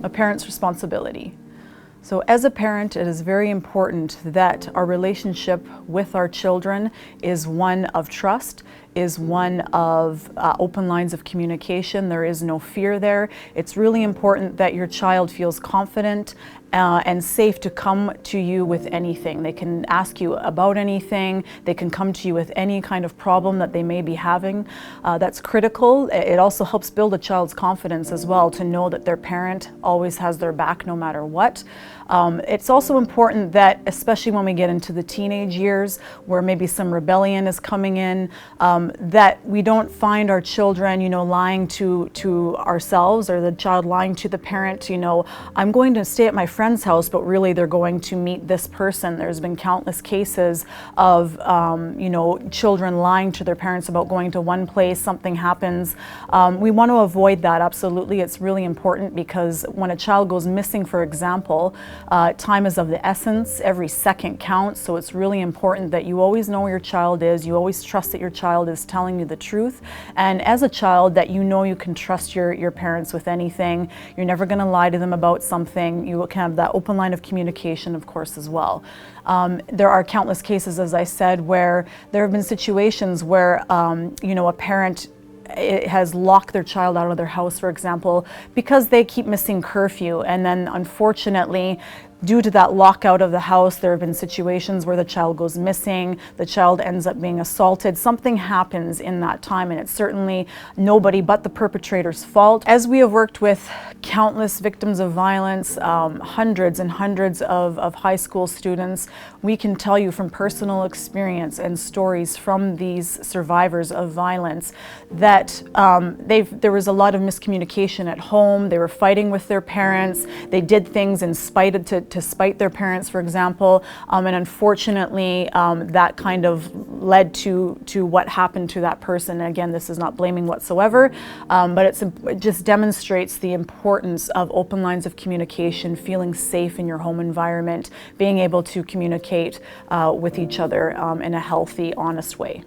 A parent's responsibility. So as a parent, it is very important that our relationship with our children is one of trust, is one of open lines of communication. There is no fear there. It's really important that your child feels confident and safe to come to you with anything. They can ask you about anything. They can come to you with any kind of problem that they may be having. That's critical. It also helps build a child's confidence as well, to know that their parent always has their back no matter what. It's also important that, especially when we get into the teenage years, where maybe some rebellion is coming in, that we don't find our children, lying to ourselves, or the child lying to the parent, I'm going to stay at my friend's house, but really they're going to meet this person. There's been countless cases of, children lying to their parents about going to one place, something happens. We want to avoid that, absolutely. It's really important, because when a child goes missing, for example, time is of the essence. Every second counts, so it's really important that you always know where your child is. You always trust that your child is telling you the truth, and as a child, that you can trust your parents with anything. You're never going to lie to them about something. You can have that open line of communication, of course, as well. There are countless cases, as I said, where there have been situations where a parent has locked their child out of their house, for example, because they keep missing curfew, and then unfortunately, due to that lockout of the house, there have been situations where the child goes missing, the child ends up being assaulted. Something happens in that time, and it's certainly nobody but the perpetrator's fault. As we have worked with countless victims of violence, hundreds and hundreds of high school students, we can tell you from personal experience and stories from these survivors of violence that there was a lot of miscommunication at home. They were fighting with their parents. They did things in spite of to spite their parents, for example, and unfortunately that kind of led to what happened to that person. And again, this is not blaming whatsoever, but it just demonstrates the importance of open lines of communication, feeling safe in your home environment, being able to communicate with each other in a healthy, honest way.